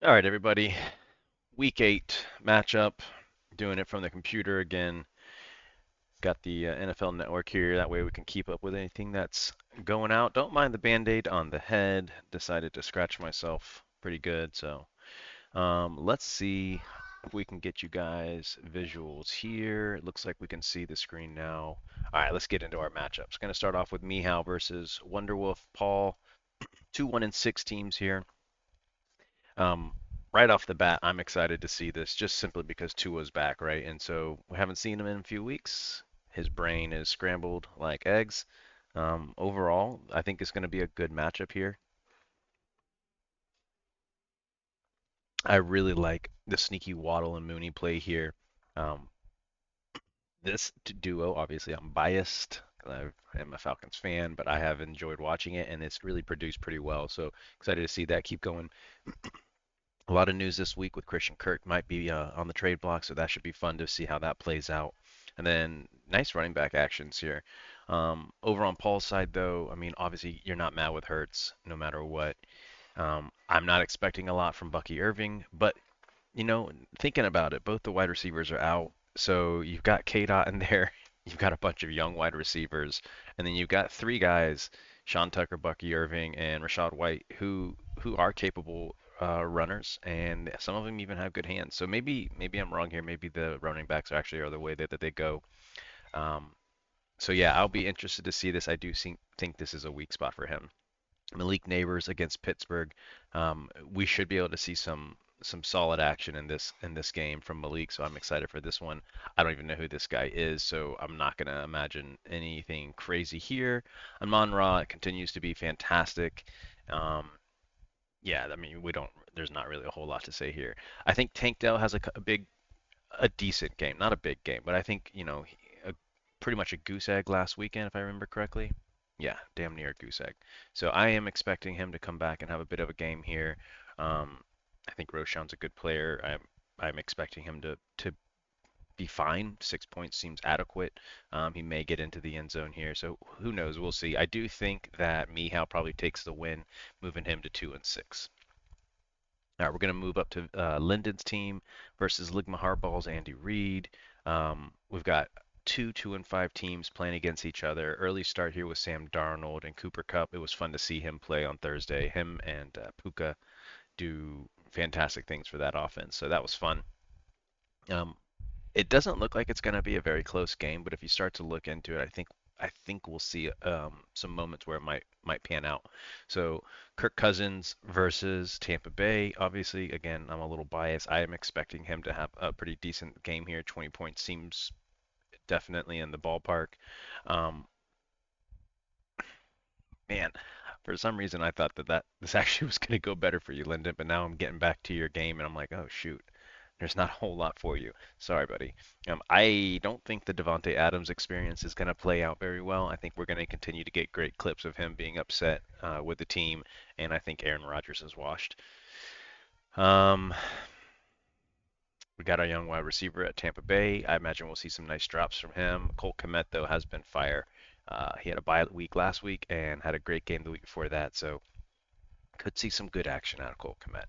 All right, everybody. Week 8 matchup. Doing it from the computer again. Got the NFL Network here. That way we can keep up with anything that's going out. Don't mind the band-aid on the head. Decided to scratch myself pretty good. So let's see if we can get you guys visuals here. It looks like we can see the screen now. All right, let's get into our matchups. Going to start off with Mihow versus Wunderwolff. Paul, 2-1-6 teams here. Um, right off the bat, I'm excited to see this just simply because Tua's back, right? And so we haven't seen him in a few weeks. His brain is scrambled like eggs. Overall, I think it's going to be a good matchup here. I really like the sneaky Waddle and Mooney play here. Um, this duo, obviously, I'm biased. I am a Falcons fan, but I have enjoyed watching it, and it's really produced pretty well. So excited to see that keep going. A lot of news this week with Christian Kirk might be on the trade block, so that should be fun to see how that plays out. And then nice running back actions here. Over on Paul's side, though, I mean, obviously you're not mad with Hurts no matter what. I'm not expecting a lot from Bucky Irving, but thinking about it, both the wide receivers are out, so you've got K-Dot in there. You've got a bunch of young wide receivers, and then you've got three guys, Sean Tucker, Bucky Irving, and Rashad White, who are capable runners, and some of them even have good hands. So maybe I'm wrong here. Maybe the running backs actually are the way that they go. Um, so yeah, I'll be interested to see this. I do think this is a weak spot for him. Malik Neighbors against Pittsburgh. We should be able to see some solid action in this game from Malik, so I'm excited for this one. I don't even know who this guy is, so I'm not gonna imagine anything crazy here. Amon-Ra continues to be fantastic. Um, yeah, I mean we don't. There's not really a whole lot to say here. I think Tank Dell has a decent game, not a big game, but I think pretty much a goose egg last weekend if I remember correctly. Yeah, damn near a goose egg. So I am expecting him to come back and have a bit of a game here. Um, I think Roshan's a good player. I'm expecting him to be fine. 6 points seems adequate. He may get into the end zone here, so who knows? We'll see. I do think that Mihow probably takes the win, moving him to 2-6. All right, we're going to move up to Lindent's team versus Ligma Harballs, Andy Reid. We've got two 2-5 teams playing against each other. Early start here with Sam Darnold and Cooper Kupp. It was fun to see him play on Thursday. Him and Puka do fantastic things for that offense, so that was fun. Um, it doesn't look like it's going to be a very close game, but if you start to look into it, I think we'll see some moments where it might pan out. So Kirk Cousins versus Tampa Bay. Obviously, again, I'm a little biased. I am expecting him to have a pretty decent game here. 20 points seems definitely in the ballpark. Um, Man, for some reason I thought that this actually was going to go better for you, Lyndon, but now I'm getting back to your game and I'm like, oh shoot. There's not a whole lot for you. Sorry, buddy. I don't think the Devonte Adams experience is going to play out very well. I think we're going to continue to get great clips of him being upset with the team, and I think Aaron Rodgers is washed. Um, we got our young wide receiver at Tampa Bay. I imagine we'll see some nice drops from him. Cole Kmet, though, has been fire. He had a bye week last week and had a great game the week before that, so could see some good action out of Cole Kmet.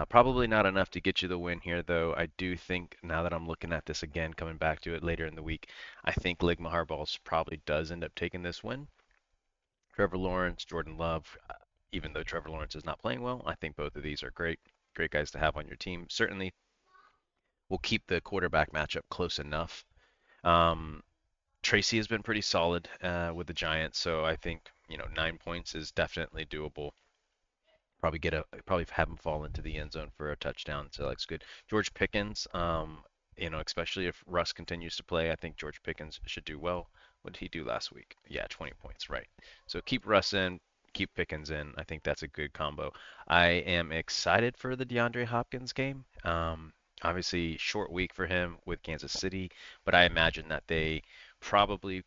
Probably not enough to get you the win here, though. I do think now that I'm looking at this again, coming back to it later in the week, I think Ligma Harballs probably does end up taking this win. Trevor Lawrence, Jordan Love, even though Trevor Lawrence is not playing well, I think both of these are great guys to have on your team. Certainly will keep the quarterback matchup close enough. Um, Tracy has been pretty solid with the Giants, so I think 9 points is definitely doable. Probably have him fall into the end zone for a touchdown, so that's good. George Pickens, especially if Russ continues to play, I think George Pickens should do well. What did he do last week? Yeah, 20 points, right. So keep Russ in, keep Pickens in. I think that's a good combo. I am excited for the DeAndre Hopkins game. Obviously, short week for him with Kansas City, but I imagine that they probably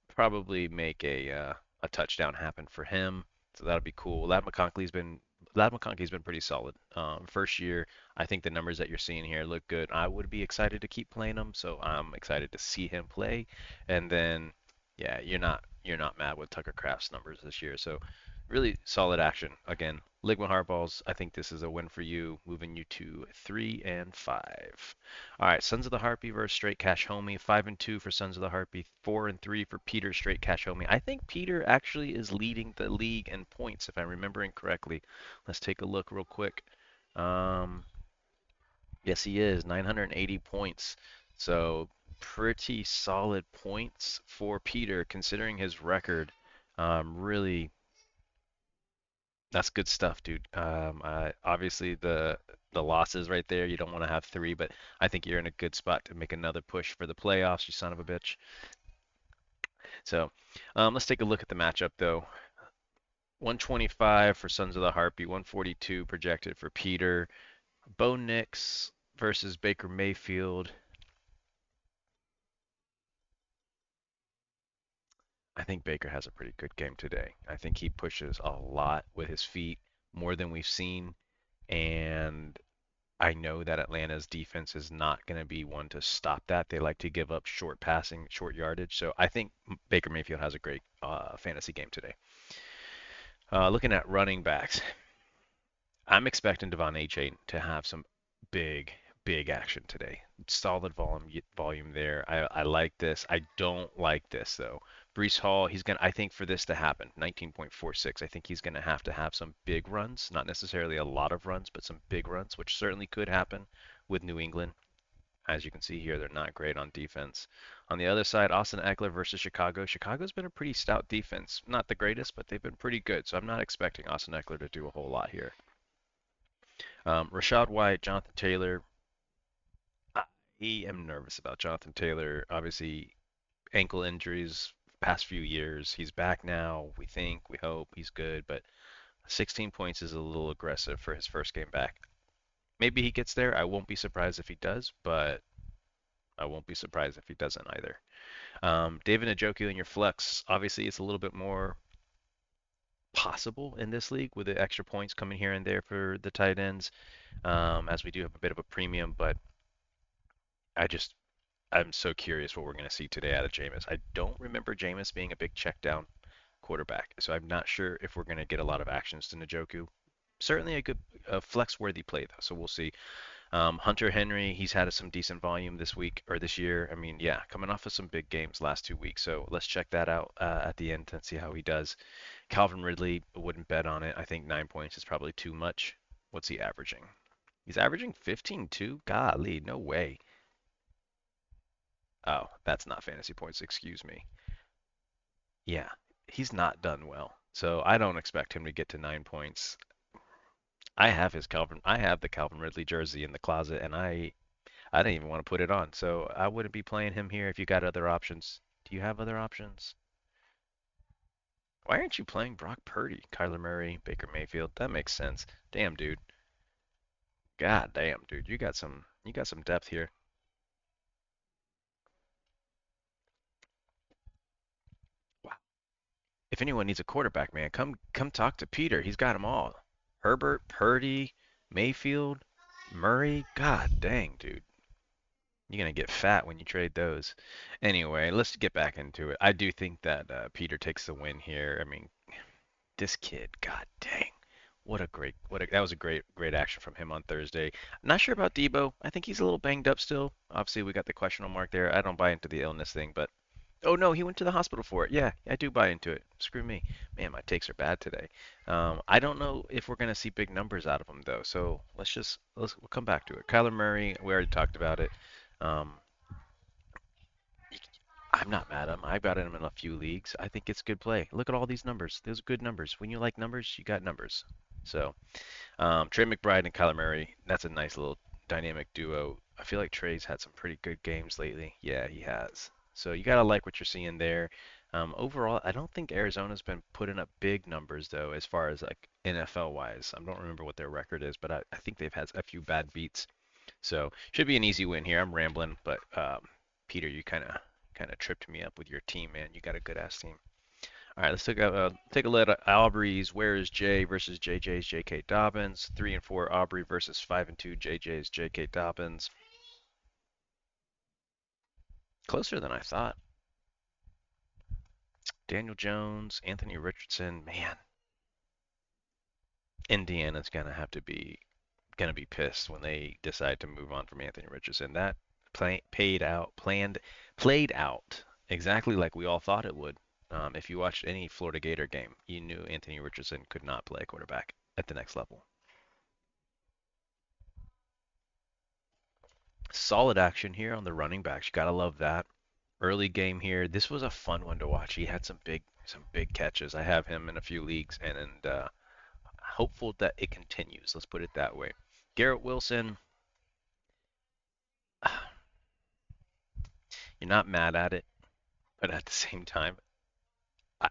probably make a touchdown happen for him. So that'll be cool. Ladd McConkey's been pretty solid. First year, I think the numbers that you're seeing here look good. I would be excited to keep playing him, so I'm excited to see him play. And then, yeah, you're not mad with Tucker Kraft's numbers this year. So really solid action. Again, Ligma Harballs, I think this is a win for you, moving you to 3-5. All right, Sons of the Harpy versus Straight Cash Homie. 5-2 for Sons of the Harpy. 4-3 for Peter Straight Cash Homie. I think Peter actually is leading the league in points, if I'm remembering correctly. Let's take a look real quick. Um, yes, he is. 980 points. So pretty solid points for Peter, considering his record. Really that's good stuff, dude. Obviously the losses right there, you don't want to have three, but I think you're in a good spot to make another push for the playoffs, you son of a bitch. So, let's take a look at the matchup though. 125 for Sons of the Harpy, 142 projected for Peter. Bo Nix versus Baker Mayfield. I think Baker has a pretty good game today. I think he pushes a lot with his feet, more than we've seen, and I know that Atlanta's defense is not going to be one to stop that. They like to give up short passing, short yardage. So I think Baker Mayfield has a great fantasy game today. Looking at running backs, I'm expecting Devon A-Chain to have some big, big action today. Solid volume there. I like this. I don't like this though. Brees Hall, he's gonna. I think for this to happen, 19.46. I think he's gonna have to have some big runs, not necessarily a lot of runs, but some big runs, which certainly could happen with New England. As you can see here, they're not great on defense. On the other side, Austin Eckler versus Chicago. Chicago's been a pretty stout defense. Not the greatest, but they've been pretty good. So I'm not expecting Austin Eckler to do a whole lot here. Rashad White, Jonathan Taylor. I am nervous about Jonathan Taylor. Obviously, ankle injuries past few years. He's back now. We think, we hope he's good, but 16 points is a little aggressive for his first game back. Maybe he gets there. I won't be surprised if he does, but I won't be surprised if he doesn't either. David Njoku in your flex, obviously it's a little bit more possible in this league with the extra points coming here and there for the tight ends, as we do have a bit of a premium, but I just I'm so curious what we're going to see today out of Jameis. I don't remember Jameis being a big check down quarterback, so I'm not sure if we're going to get a lot of actions to Njoku. Certainly a good flex worthy play though, so we'll see. Hunter Henry, he's had some decent volume this week or this year. I mean, yeah, coming off of some big games last 2 weeks. So let's check that out at the end and see how he does. Calvin Ridley, wouldn't bet on it. I think 9 points is probably too much. What's he averaging? He's averaging 15 too? Golly, no way. Oh, that's not fantasy points, excuse me. Yeah, he's not done well. So I don't expect him to get to 9 points. I have the Calvin Ridley jersey in the closet, and I didn't even want to put it on, so I wouldn't be playing him here if you got other options. Do you have other options? Why aren't you playing Brock Purdy, Kyler Murray, Baker Mayfield? That makes sense. Damn, dude. God damn, dude. You got some depth here. Wow. If anyone needs a quarterback, man, come talk to Peter. He's got them all. Herbert, Purdy, Mayfield, Murray. God dang, dude. You're gonna get fat when you trade those. Anyway, let's get back into it. I do think that Peter takes the win here. I mean, this kid, god dang, that was a great action from him on Thursday. I'm not sure about Debo. I think he's a little banged up still. Obviously, we got the questionable mark there. I don't buy into the illness thing, but oh no, he went to the hospital for it. Yeah, I do buy into it. Screw me. Man, my takes are bad today. I don't know if we're gonna see big numbers out of him though. So we'll come back to it. Kyler Murray, we already talked about it. Um, I'm not mad at him. I've got him in a few leagues. I think it's good play. Look at all these numbers. Those are good numbers. When you like numbers, you got numbers. So, Trey McBride and Kyler Murray, that's a nice little dynamic duo. I feel like Trey's had some pretty good games lately. Yeah, he has. So you gotta like what you're seeing there. Overall, I don't think Arizona's been putting up big numbers though, as far as like NFL wise. I don't remember what their record is, but I think they've had a few bad beats. So should be an easy win here. I'm rambling, but Peter, you kind of tripped me up with your team, man. You got a good ass team. All right, let's take a look at Aubrey's Where is Jay versus JJ's JK Dobbins. 3-4 Aubrey versus 5-2 JJ's JK Dobbins. Closer than I thought. Daniel Jones, Anthony Richardson, man. Indiana's gonna be pissed when they decide to move on from Anthony Richardson. That played out exactly like we all thought it would. If you watched any Florida Gator game, you knew Anthony Richardson could not play quarterback at the next level. Solid action here on the running backs. You gotta love that. Early game here. This was a fun one to watch. He had some big catches. I have him in a few leagues, and hopeful that it continues. Let's put it that way. Garrett Wilson, you're not mad at it, but at the same time, I,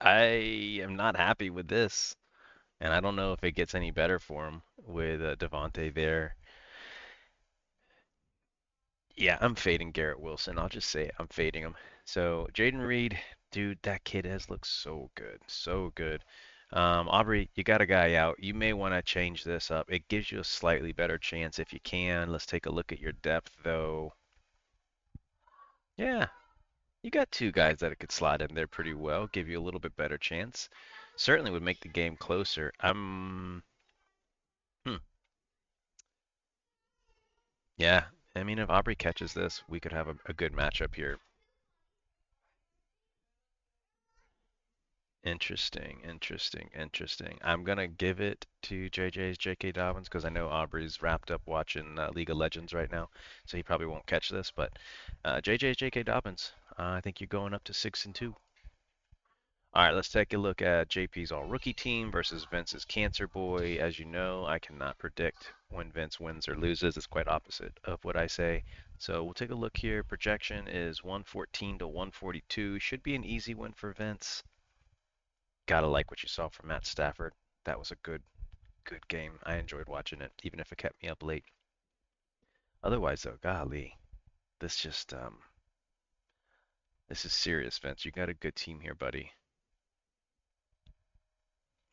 I am not happy with this, and I don't know if it gets any better for him with Devontae there. Yeah, I'm fading Garrett Wilson. I'll just say it. I'm fading him. So Jaden Reed, dude, that kid has looked so good, so good. Aubrey, you got a guy out. You may want to change this up. It gives you a slightly better chance if you can. Let's take a look at your depth, though. Yeah, you got two guys that could slot in there pretty well, give you a little bit better chance. Certainly would make the game closer. Hmm, yeah. I mean, if Aubrey catches this, we could have a good matchup here. Interesting, interesting, interesting. I'm gonna give it to JJ's JK Dobbins because I know Aubrey's wrapped up watching League of Legends right now, so he probably won't catch this. But JJ's JK Dobbins, I think you're going up to 6-2. All right, let's take a look at JP's all rookie team versus Vince's cancer boy. As you know, I cannot predict when Vince wins or loses. It's quite opposite of what I say. So we'll take a look here. Projection is 114 to 142. Should be an easy win for Vince. Gotta like what you saw from Matt Stafford. That was a good game. I enjoyed watching it, even if it kept me up late. Otherwise, though, golly, this just this is serious, Vince. You got a good team here, buddy.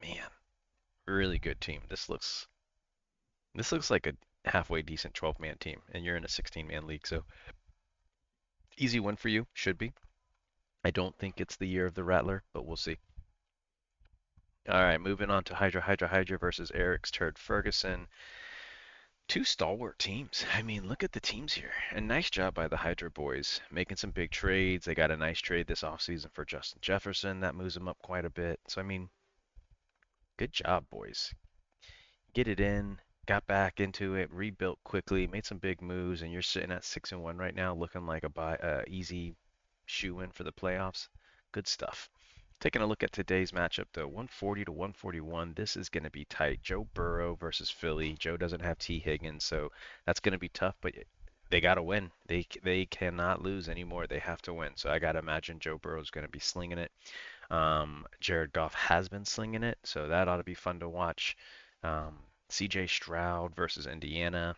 Man, really good team. This looks like a halfway decent 12-man team, and you're in a 16-man league, so easy win for you. Should be. I don't think it's the year of the Rattler, but we'll see. All right, moving on to Hydra versus Eric's Turdfergson. Two stalwart teams. I mean, look at the teams here. And nice job by the Hydra boys, making some big trades. They got a nice trade this offseason for Justin Jefferson. That moves them up quite a bit. So, I mean, good job, boys. Get it in, got back into it, rebuilt quickly, made some big moves, and you're sitting at 6-1 right now, looking like a easy shoe in for the playoffs. Good stuff. Taking a look at today's matchup, though, 140 to 141. This is going to be tight. Joe Burrow versus Philly. Joe doesn't have T. Higgins, so that's going to be tough. But they got to win. They cannot lose anymore. They have to win. So I got to imagine Joe Burrow is going to be slinging it. Jared Goff has been slinging it, so that ought to be fun to watch. Um, C.J. Stroud versus Indiana.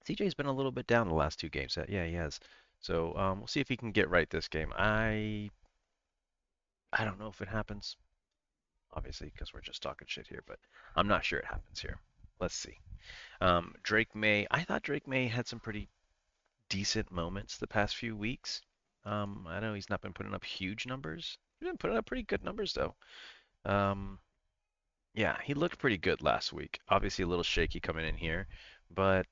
C.J.'s been a little bit down the last two games. Yeah, he has. So we'll see if he can get right this game. I don't know if it happens, obviously, because we're just talking shit here, but I'm not sure it happens here. Let's see. Drake May, I thought Drake May had some pretty decent moments the past few weeks. I know he's not been putting up huge numbers. He's been putting up pretty good numbers, though. Um, yeah, he looked pretty good last week. Obviously, a little shaky coming in here, but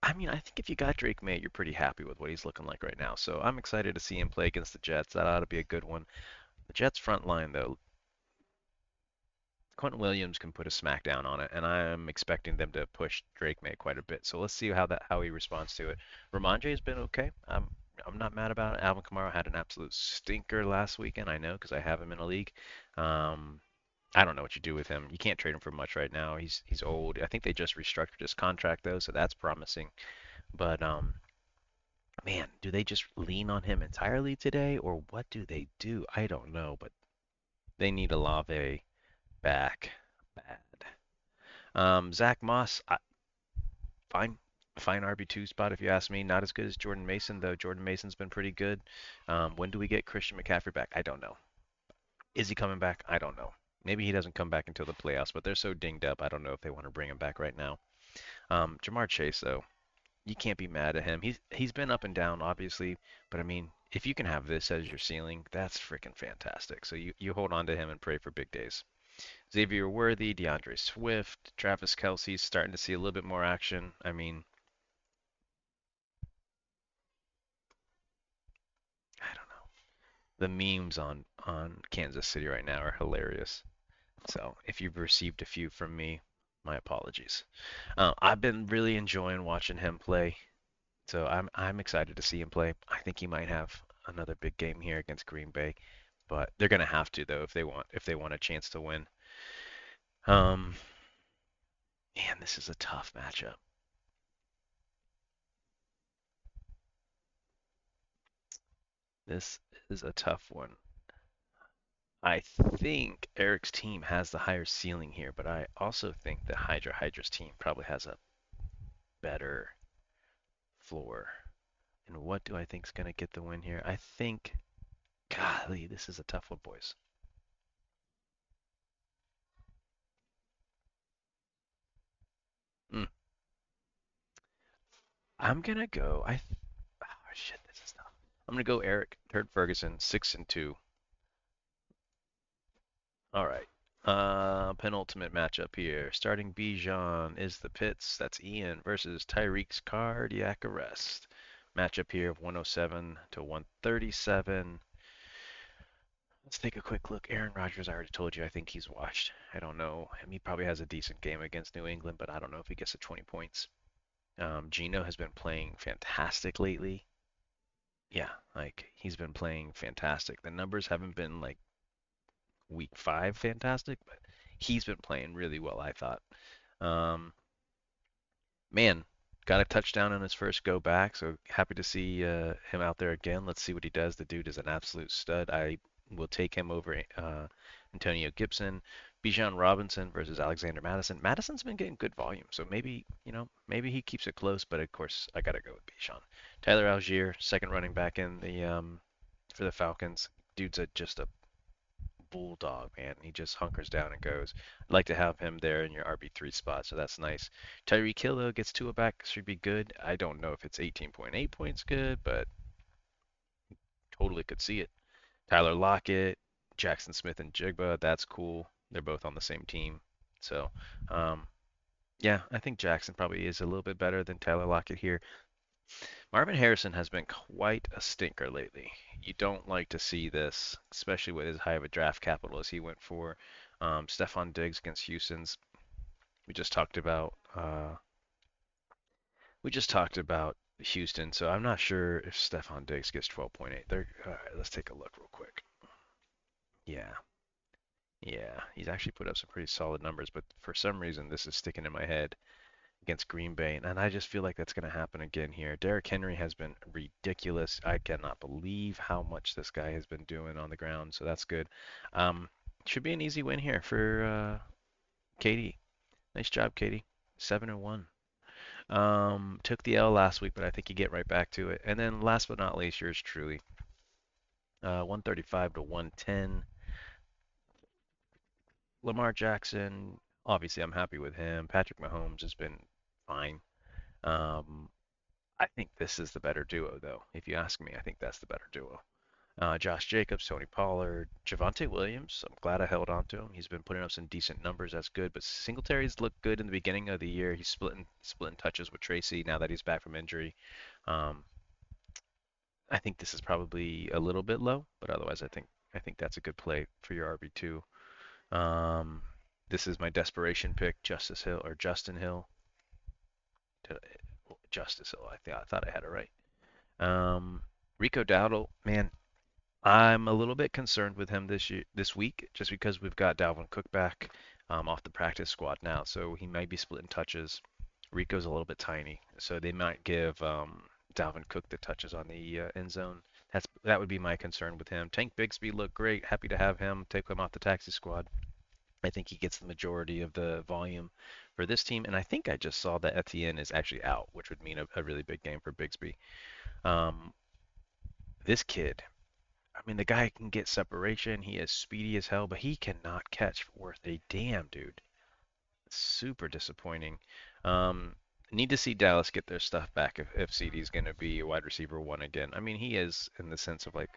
I mean, I think if you got Drake May, you're pretty happy with what he's looking like right now. So I'm excited to see him play against the Jets. That ought to be a good one. The Jets front line, though, Quentin Williams can put a smackdown on it, and I'm expecting them to push Drake May quite a bit. So let's see how he responds to it. Ramondre has been okay. I'm not mad about it. Alvin Kamara had an absolute stinker last weekend. I know because I have him in a league. Um, I don't know what you do with him. You can't trade him for much right now. He's old. I think they just restructured his contract though, so that's promising. But man, do they just lean on him entirely today, or what do they do? I don't know, but they need Olave back bad. Zach Moss, fine, fine RB2 spot if you ask me. Not as good as Jordan Mason though. Jordan Mason's been pretty good. When do we get Christian McCaffrey back? I don't know. Is he coming back? I don't know. Maybe he doesn't come back until the playoffs, but they're so dinged up. I don't know if they want to bring him back right now. Jamar Chase though, you can't be mad at him. He's been up and down obviously, but I mean, if you can have this as your ceiling, that's freaking fantastic. So you hold on to him and pray for big days. Xavier Worthy, DeAndre Swift, Travis Kelce's starting to see a little bit more action. I mean, I don't know. The memes on Kansas City right now are hilarious. So if you've received a few from me, my apologies. I've been really enjoying watching him play, so I'm excited to see him play. I think he might have another big game here against Green Bay, but they're gonna have to though if they want a chance to win. Um, Man, this is a tough matchup. This is a tough one. I think Eric's team has the higher ceiling here, but I also think that Hydra's team probably has a better floor. And what do I think is going to get the win here? I think, golly, this is a tough one, boys. Mm. I'm gonna go. Oh shit, this is tough. I'm gonna go Eric Turdfergson, 6-2. All right. Penultimate matchup here. Starting Bijan is the Pits. That's Ian versus Tyreek's cardiac arrest. Matchup here of 107 to 137. Let's take a quick look. Aaron Rodgers, I already told you, I think he's washed. I don't know. I mean, he probably has a decent game against New England, but I don't know if he gets to 20 points. Gino has been playing fantastic lately. Yeah, like he's been playing fantastic. The numbers haven't been like week five fantastic, but he's been playing really well, I thought. Um, Man, got a touchdown on his first go back, so happy to see him out there again. Let's see what he does. The dude is an absolute stud. I will take him over Antonio Gibson. Bijan Robinson versus Alexander Madison. Madison's been getting good volume, so maybe, maybe he keeps it close, but of course I gotta go with Bijan. Tyler Algier, second running back in the for the Falcons. Dude's just a bulldog, man. He just hunkers down and goes. I'd like to have him there in your RB3 spot, so that's nice. Tyreek Hill, though, gets Tua back, should be good. I don't know if it's 18.8 points good, but totally could see it. Tyler Lockett, Jackson Smith, and Jigba, that's cool. They're both on the same team. So, um, yeah, I think Jackson probably is a little bit better than Tyler Lockett here. Marvin Harrison has been quite a stinker lately. You don't like to see this, especially with as high of a draft capital as he went for. Stefon Diggs against Houston's. We just talked about. We just talked about Houston, so I'm not sure if Stefon Diggs gets 12.8. All right, let's take a look real quick. Yeah, yeah, he's actually put up some pretty solid numbers, but for some reason this is sticking in my head against Green Bay, and I just feel like that's going to happen again here. Derrick Henry has been ridiculous. I cannot believe how much this guy has been doing on the ground, so that's good. Um, should be an easy win here for Katie. Nice job, Katie. 7-1. Took the L last week, but I think you get right back to it. And then last but not least, yours truly. 135 to 110. Lamar Jackson, obviously I'm happy with him. Patrick Mahomes has been fine. Um, I think this is the better duo, though. If you ask me, I think that's the better duo. Josh Jacobs, Tony Pollard, Javonte Williams. I'm glad I held on to him. He's been putting up some decent numbers. That's good. But Singletary's looked good in the beginning of the year. He's splitting touches with Tracy now that he's back from injury. Um, I think this is probably a little bit low, but otherwise I think that's a good play for your RB2. Um, this is my desperation pick, Justice Hill or Justin Hill. Justice Hill. I thought I had it right. Rico Dowdle, man, I'm a little bit concerned with him this week, just because we've got Dalvin Cook back off the practice squad now, so he might be splitting touches. Rico's a little bit tiny, so they might give Dalvin Cook the touches on the end zone. That would be my concern with him. Tank Bigsby looked great. Happy to have him. Take him off the taxi squad. I think he gets the majority of the volume for this team, and I think I just saw that Etienne is actually out, which would mean a really big game for Bigsby. Um, this kid, I mean, the guy can get separation. He is speedy as hell, but he cannot catch worth a damn, dude. Super disappointing. Um, Need to see Dallas get their stuff back if CD's going to be a wide receiver one again. I mean, he is in the sense of like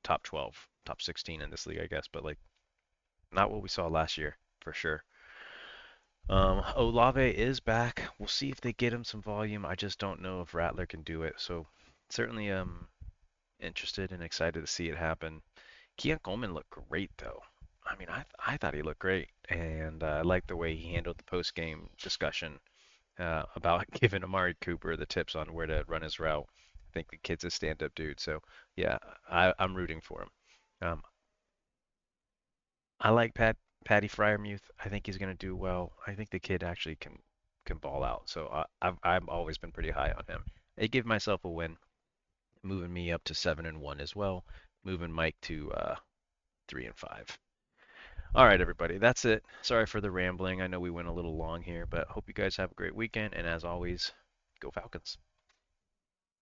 top 12, top 16 in this league, I guess, but like Not what we saw last year, for sure. Olave is back. We'll see if they get him some volume. I just don't know if Rattler can do it. So certainly interested and excited to see it happen. Keon Coleman looked great though. I mean, I thought he looked great, and I like the way he handled the post game discussion about giving Amari Cooper the tips on where to run his route. I think the kid's a stand-up dude. So yeah, I'm rooting for him. Um, I like Patty Fryermuth. I think he's going to do well. I think the kid actually can ball out. So I've always been pretty high on him. I give myself a win, moving me up to 7-1 as well, moving Mike to 3-5. All right, everybody, that's it. Sorry for the rambling. I know we went a little long here, but hope you guys have a great weekend. And as always, go Falcons.